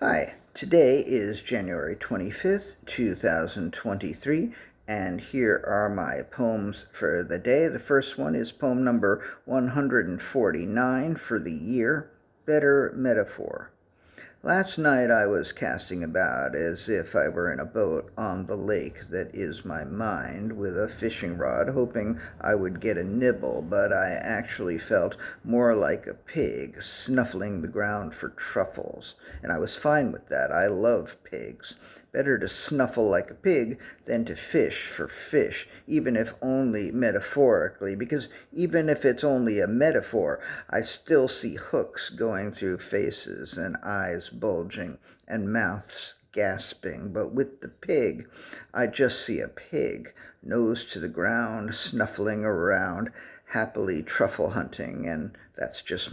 Hi, today is January 25th, 2023, and here are my poems for the day. The first one is poem number 149 for the year, Better Metaphor. Last night I was casting about as if I were in a boat on the lake that is my mind with a fishing rod, hoping I would get a nibble, but I actually felt more like a pig snuffling the ground for truffles, and I was fine with that. I love pigs. Better to snuffle like a pig than to fish for fish, even if only metaphorically, because even if it's only a metaphor, I still see hooks going through faces and eyes bulging and mouths gasping. But with the pig, I just see a pig, nose to the ground, snuffling around, happily truffle hunting, and that's just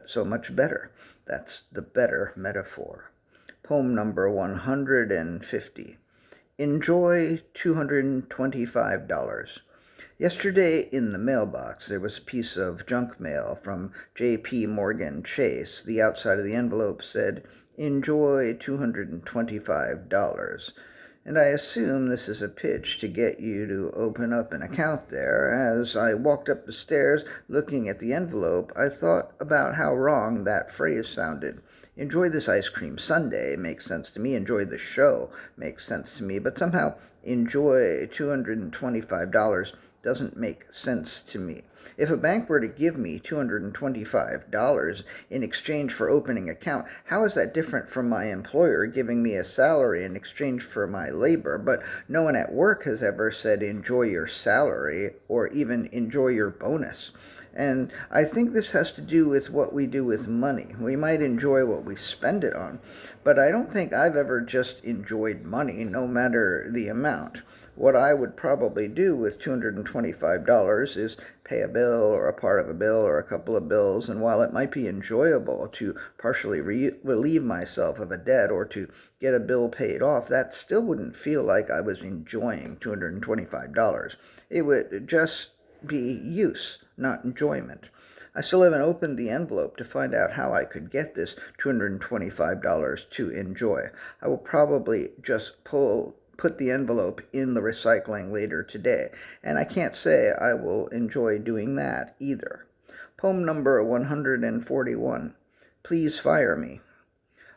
so much better. That's the better metaphor. Poem number 150. Enjoy $225. Yesterday in the mailbox there was a piece of junk mail from J.P. Morgan Chase. The outside of the envelope said, "Enjoy $225. And I assume this is a pitch to get you to open up an account there. As I walked up the stairs looking at the envelope, I thought about how wrong that phrase sounded. Enjoy this ice cream sundae makes sense to me. Enjoy the show makes sense to me. But somehow enjoy $225 doesn't make sense to me. If a bank were to give me $225 in exchange for opening an account, how is that different from my employer giving me a salary in exchange for my labor? But no one at work has ever said enjoy your salary or even enjoy your bonus. And I think this has to do with what we do with money. We might enjoy what we spend it on, but I don't think I've ever just enjoyed money, no matter the amount. What I would probably do with $225 is pay a bill or a part of a bill or a couple of bills, and while it might be enjoyable to partially relieve myself of a debt or to get a bill paid off, that still wouldn't feel like I was enjoying $225. It would just be use, not enjoyment. I still haven't opened the envelope to find out how I could get this $225 to enjoy. I will probably just put the envelope in the recycling later today, and I can't say I will enjoy doing that either. Poem number 141. Please fire me.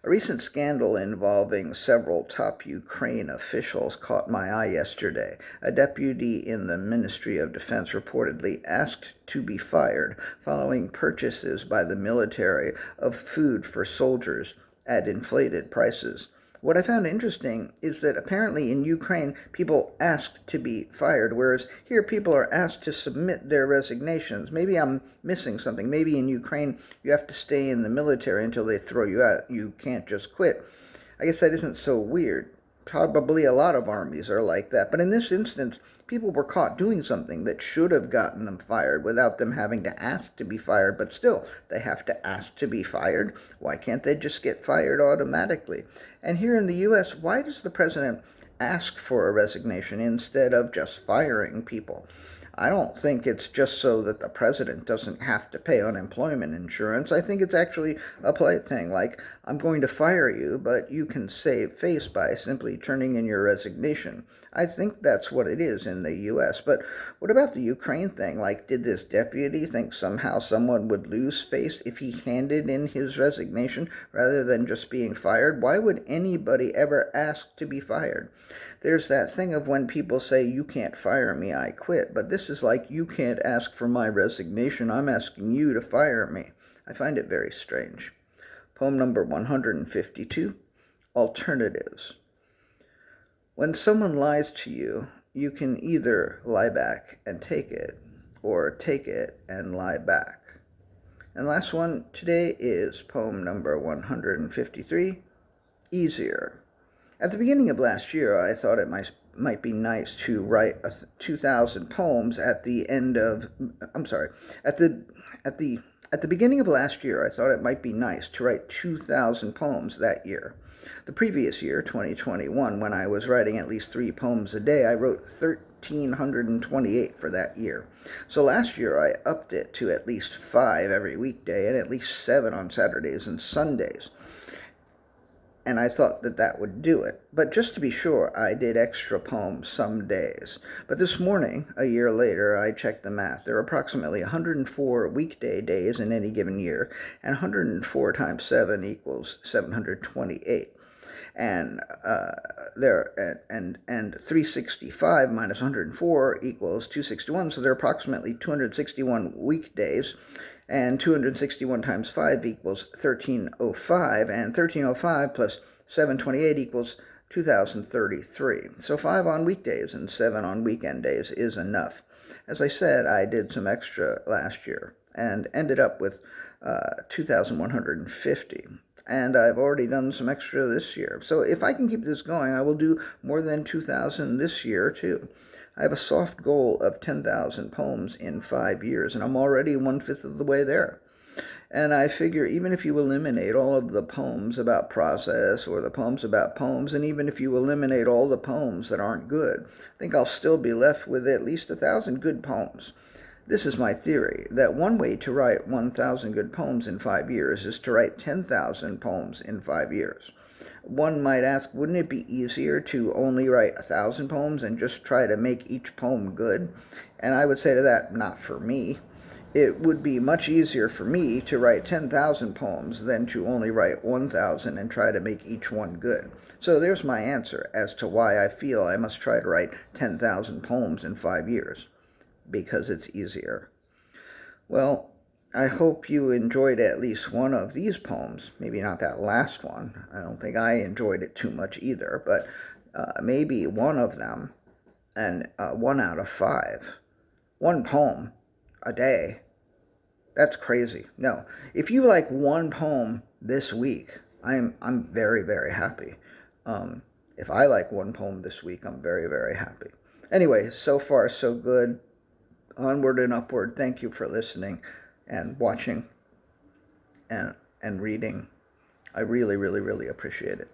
A recent scandal involving several top Ukraine officials caught my eye yesterday. A deputy in the Ministry of Defense reportedly asked to be fired following purchases by the military of food for soldiers at inflated prices. What I found interesting is that apparently in Ukraine, people asked to be fired, whereas here people are asked to submit their resignations. Maybe I'm missing something. Maybe in Ukraine, you have to stay in the military until they throw you out. You can't just quit. I guess that isn't so weird. Probably a lot of armies are like that. But in this instance, people were caught doing something that should have gotten them fired without them having to ask to be fired. But still, they have to ask to be fired. Why can't they just get fired automatically? And here in the U.S., why does the president ask for a resignation instead of just firing people? I don't think it's just so that the president doesn't have to pay unemployment insurance. I think it's actually a polite thing, like, I'm going to fire you, but you can save face by simply turning in your resignation. I think that's what it is in the U.S. But what about the Ukraine thing? Like, did this deputy think somehow someone would lose face if he handed in his resignation rather than just being fired? Why would anybody ever ask to be fired? There's that thing of when people say, you can't fire me, I quit. But this is like, you can't ask for my resignation, I'm asking you to fire me. I find it very strange. Poem number 152, Alternatives. When someone lies to you, you can either lie back and take it, or take it and lie back. And last one today is poem number 153, Easier. At the beginning of last year, I thought it might be nice to write 2,000 poems at the end of, I'm sorry, at the beginning of last year, I thought it might be nice to write 2,000 poems that year. The previous year, 2021, when I was writing at least 3 poems a day, I wrote 1,328 for that year. So last year, I upped it to at least 5 every weekday and at least 7 on Saturdays and Sundays. and I thought that that would do it. But just to be sure, I did extra poems some days. But this morning, a year later, I checked the math. There are approximately 104 weekday days in any given year, and 104 times 7 equals 728. And and 365 minus 104 equals 261. So there are approximately 261 weekdays, and 261 times 5 equals 1305, and 1305 plus 728 equals 2033. So 5 on weekdays and 7 on weekend days is enough. As I said, I did some extra last year and ended up with 2,150. And I've already done some extra this year. So if I can keep this going, I will do more than 2,000 this year, too. I have a soft goal of 10,000 poems in 5 years, and I'm already 1/5 of the way there. And I figure even if you eliminate all of the poems about process or the poems about poems, and even if you eliminate all the poems that aren't good, I think I'll still be left with at least 1,000 good poems. This is my theory, that one way to write 1,000 good poems in 5 years is to write 10,000 poems in 5 years. One might ask, wouldn't it be easier to only write 1,000 poems and just try to make each poem good? And I would say to that, not for me. It would be much easier for me to write 10,000 poems than to only write 1,000 and try to make each one good. So there's my answer as to why I feel I must try to write 10,000 poems in 5 years. Because it's easier. Well, I hope you enjoyed at least one of these poems. Maybe not that last one. I don't think I enjoyed it too much either, but maybe one of them, and 1 out of 5. One poem a day. That's crazy. No, if you like one poem this week, I'm very, very happy. If I like one poem this week, I'm very, very happy. Anyway, so far so good. Onward and upward. Thank you for listening and watching and reading. I really, really, really appreciate it.